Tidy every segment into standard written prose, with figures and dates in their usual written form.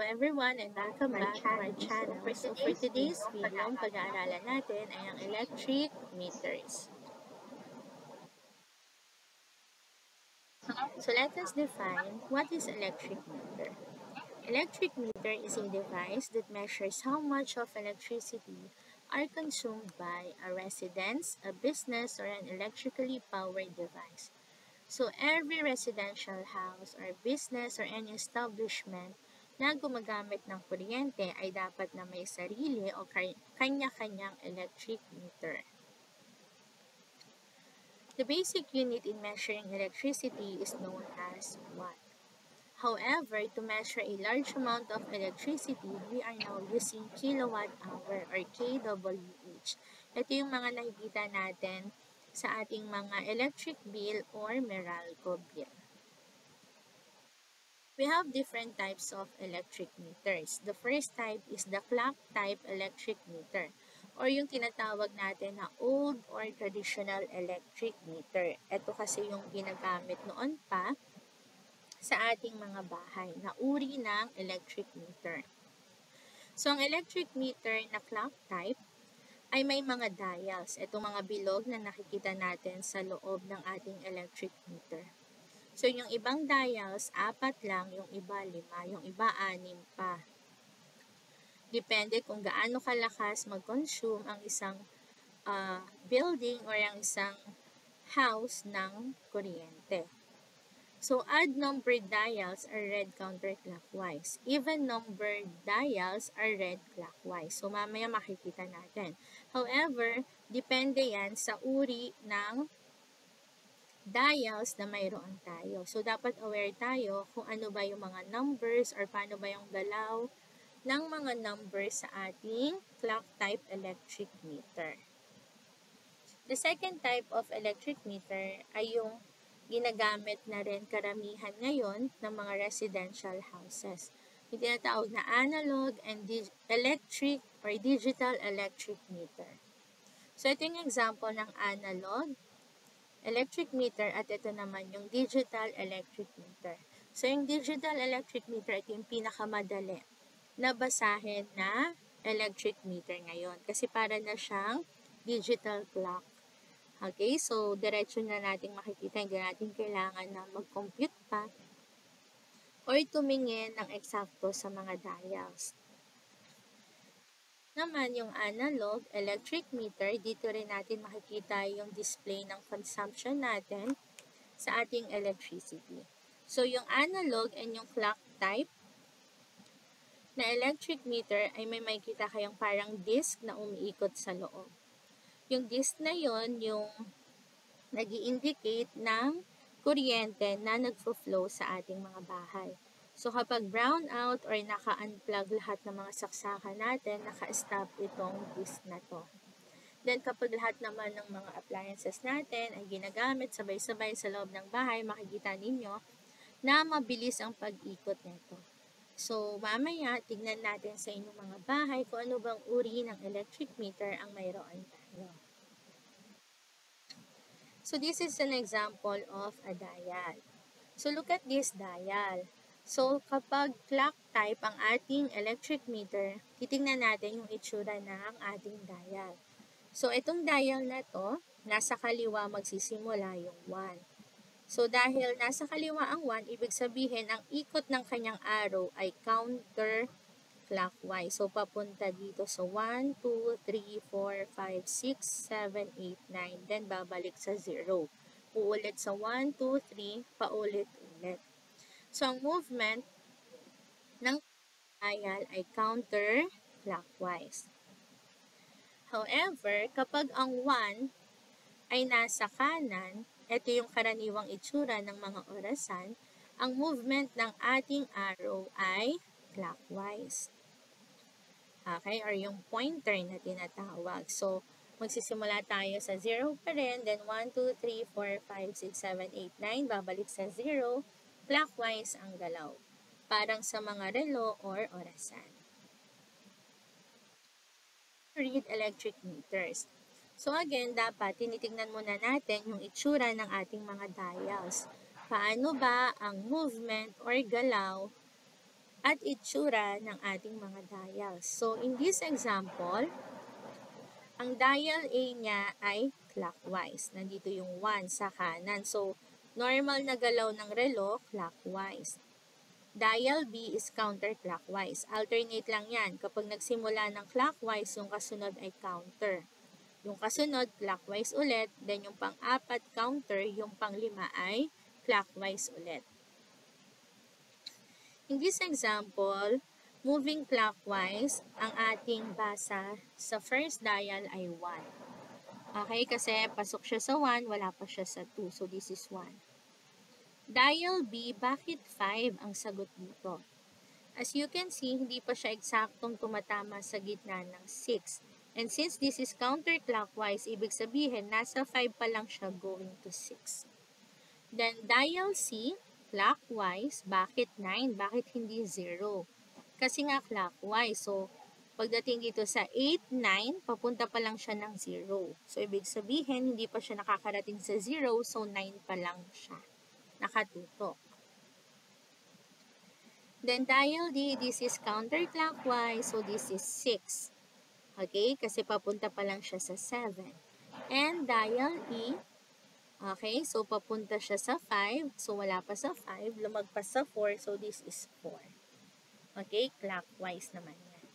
everyone and welcome back to our channel. So for today's video, ang pag-aaralan natin ay ang electric meters. So let us define what is electric meter. Electric meter is a device that measures how much of electricity are consumed by a residence, a business, or an electrically powered device. So every residential house or business or any establishment na gumagamit ng kuryente ay dapat na may sarili o kanya-kanyang electric meter. The basic unit in measuring electricity is known as watt. However, to measure a large amount of electricity, we are now using kilowatt hour or kWh. Ito yung mga nakikita natin sa ating mga electric bill or Meralco bill. We have different types of electric meters. The first type is the clock type electric meter or yung tinatawag natin na old or traditional electric meter. Ito kasi yung ginagamit noon pa sa ating mga bahay na uri ng electric meter. So, ang electric meter na clock type ay may mga dials. Itong mga bilog na nakikita natin sa loob ng ating electric meter. So, yung ibang dials, 4 lang, yung iba 5, yung iba 6 pa. Depende kung gaano kalakas mag-consume ang isang building or ang isang house ng kuryente. So, odd-numbered dials are read counterclockwise. Even-numbered dials are read clockwise. So, mamaya makikita natin. However, depende yan sa uri ng dials na mayroon tayo. So, dapat aware tayo kung ano ba yung mga numbers or paano ba yung galaw ng mga numbers sa ating clock-type electric meter. The second type of electric meter ay yung ginagamit na rin karamihan ngayon ng mga residential houses. Yung tinatawag na analog and electric or digital electric meter. So, ito yung example ng analog electric meter at ito naman yung digital electric meter. So, yung digital electric meter, ito yung pinakamadali na basahin na electric meter ngayon. Kasi para na siyang digital clock. Okay, so diretso na natin makikita, hindi natin kailangan na mag-compute pa or tumingin ng eksakto sa mga dials. Naman yung analog electric meter, dito rin natin makikita yung display ng consumption natin sa ating electricity. So, yung analog and yung clock type na electric meter ay may makikita kayong parang disk na umiikot sa loob. Yung disk na yon yung nag-i-indicate ng kuryente na nagfo-flow sa ating mga bahay. So, kapag brown out or naka-unplug lahat ng mga saksakan natin, naka-stop itong disk na to. Then, kapag lahat naman ng mga appliances natin ay ginagamit sabay-sabay sa loob ng bahay, makikita ninyo na mabilis ang pag-ikot nito. So, mamaya, tignan natin sa inyong mga bahay kung ano bang uri ng electric meter ang mayroon tayo. So, this is an example of a dial. So, look at this dial. So, kapag clock type ang ating electric meter, titingnan natin yung itsura ng ating dial. So, itong dial na to, nasa kaliwa magsisimula yung 1. So, dahil nasa kaliwa ang 1, ibig sabihin ang ikot ng kanyang arrow ay counterclockwise. So, papunta dito sa 1, 2, 3, 4, 5, 6, 7, 8, 9. Then, babalik sa 0. Uulit sa 1, 2, 3, paulit-ulit. So, ang movement ng dial ay counterclockwise. However, kapag ang 1 ay nasa kanan, ito yung karaniwang itsura ng mga orasan, ang movement ng ating arrow ay clockwise. Okay, or yung pointer na tinatawag. So, magsisimula tayo sa 0 pa rin, then 1, 2, 3, 4, 5, 6, 7, 8, 9, babalik sa 0, clockwise ang galaw, parang sa mga relo or orasan. Read electric meters. So again, dapat tinitingnan muna natin yung itsura ng ating mga dials. Paano ba ang movement or galaw at itsura ng ating mga dials. So, in this example, ang dial A niya ay clockwise. Nandito yung 1 sa kanan. So, normal na galaw ng relo, clockwise. Dial B is counterclockwise. Alternate lang yan. Kapag nagsimula ng clockwise, yung kasunod ay counter. Yung kasunod, clockwise ulit. Then yung pang-apat, counter. Yung pang-lima ay clockwise ulit. In this example, moving clockwise, ang ating basa sa first dial ay 1. Okay, kasi pasok siya sa 1, wala pa siya sa 2. So, this is 1. Dial B, bakit 5 ang sagot dito? As you can see, hindi pa siya eksaktong tumatama sa gitna ng 6. And since this is counterclockwise, ibig sabihin, nasa 5 pa lang siya going to 6. Then, dial C, clockwise, bakit 9? Bakit hindi 0? Kasi nga clockwise. So, pagdating dito sa 8, 9, papunta pa lang siya ng 0. So, ibig sabihin, hindi pa siya nakakarating sa 0, so 9 pa lang siya. Nakatutok. Then, dial D, this is counterclockwise, so this is 6. Okay, kasi papunta pa lang siya sa 7. And dial E, okay, so papunta siya sa 5, so wala pa sa 5, lumagpas sa 4, so this is 4. Okay, clockwise naman yan.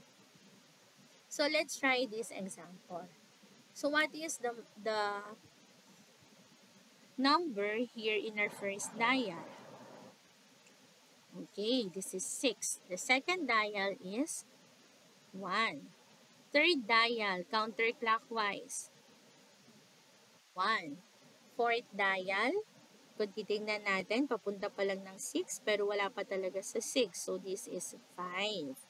So, let's try this example. So, what is the number here in our first dial? Okay, this is 6. The second dial is 1. Third dial, counterclockwise, 1. Fourth dial, kung titignan natin, papunta pa lang ng 6, pero wala pa talaga sa 6. So, this is 5.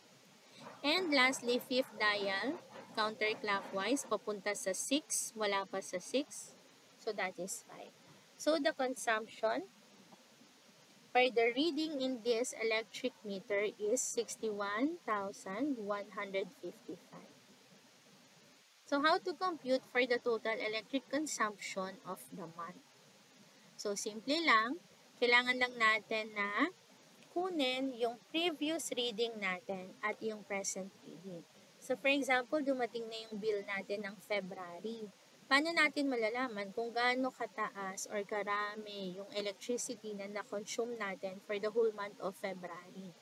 And lastly, fifth dial, counterclockwise, papunta sa 6, wala pa sa 6. So, that is 5. So, the consumption for the reading in this electric meter is 61,155. So, how to compute for the total electric consumption of the month? So, simple lang. Kailangan lang natin na kunin yung previous reading natin at yung present reading. So, for example, dumating na yung bill natin ng February. Paano natin malalaman kung gaano kataas or karami yung electricity na na-consume natin for the whole month of February?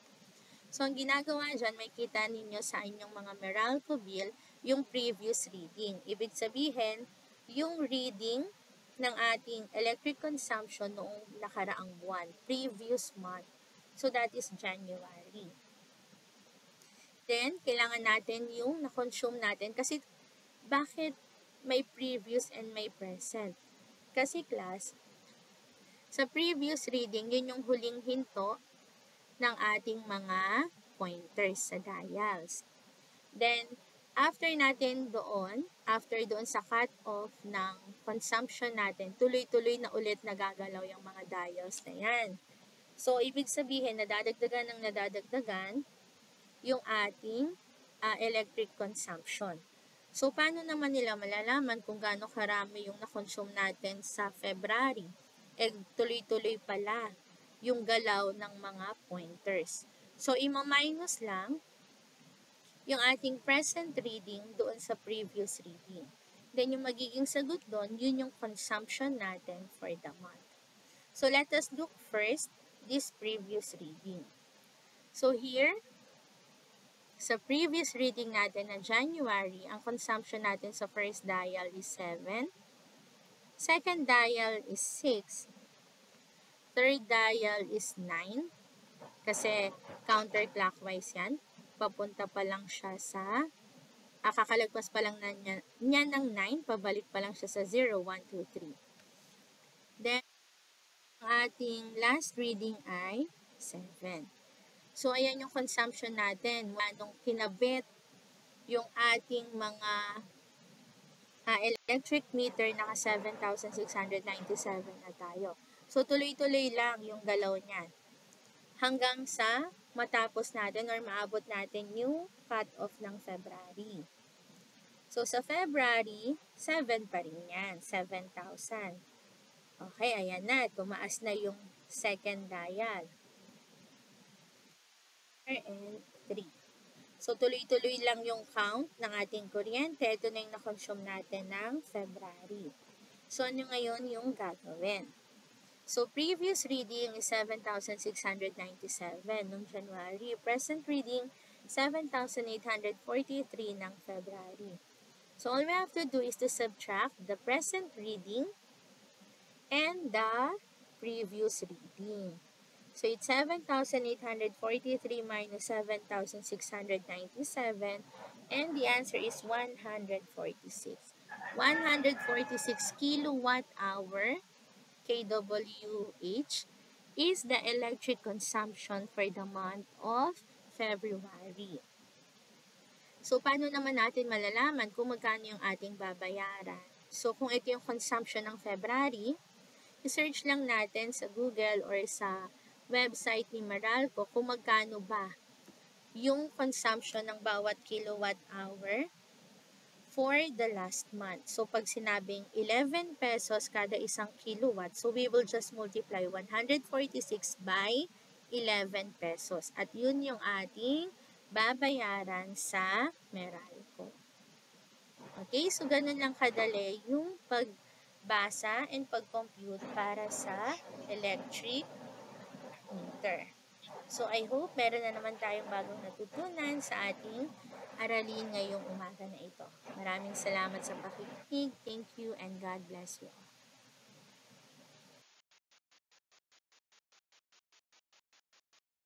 So, ang ginagawa dyan, may kita ninyo sa inyong mga Meralco bill, yung previous reading. Ibig sabihin, yung reading ng ating electric consumption noong nakaraang buwan, previous month. So, that is January. Then, kailangan natin yung na-consume natin. Kasi, bakit may previous and may present? Kasi, class, sa previous reading, yun yung huling hinto ng ating mga pointers sa dials. Then, after doon sa cut-off ng consumption natin, tuloy-tuloy na ulit nagagalaw yung mga dials na yan. So, ibig sabihin, nadadagdagan yung ating electric consumption. So, paano naman nila malalaman kung gaano karami yung na-consume natin sa February? Tuloy-tuloy pala yung galaw ng mga pointers. So, ima-minus lang yung ating present reading doon sa previous reading. Then, yung magiging sagot doon, yun yung consumption natin for the month. So, let us look first this previous reading. So, here, sa previous reading natin na January, ang consumption natin sa first dial is 7. Second dial is 6. Third dial is 9. Kasi counterclockwise yan. Papunta pa lang siya sa, kakalagpas pa lang niya ng 9, pabalik pa lang siya sa 0, 1, 2, 3. Then, ang ating last reading ay 7. So, ayan yung consumption natin. Nung kinabit yung ating mga electric meter, naka 7,697 na tayo. So, tuloy-tuloy lang yung galaw niyan. Hanggang sa matapos natin or maabot natin yung cut-off ng February. So, sa February, 7 pa rin yan. 7,000. Okay, ayan na. Tumaas na yung second dial. and 3. So, tuloy-tuloy lang yung count ng ating kuryente. Ito na yung na-consume natin ng February. So, ano ngayon yung gagawin? So, previous reading is 7,697 noong January. Present reading, 7,843 ng February. So, all we have to do is to subtract the present reading and the previous reading. So, it's 7,843 minus 7,697, and the answer is 146. 146 kilowatt hour, kWh, is the electric consumption for the month of February. So, paano naman natin malalaman kung magkano yung ating babayaran? So, kung ito yung consumption ng February, i-search lang natin sa Google or sa website ni Meralco kung magkano ba yung consumption ng bawat kilowatt hour for the last month. So, pag sinabing 11 pesos kada isang kilowatt, so we will just multiply 146 by 11 pesos. At yun yung ating babayaran sa Meralco. Okay, so ganun lang kadali yung pagbasa and pag-compute para sa electric meter. So, I hope meron na naman tayong bagong natutunan sa ating aralin ngayong umaga na ito. Maraming salamat sa pakikinig. Thank you and God bless you.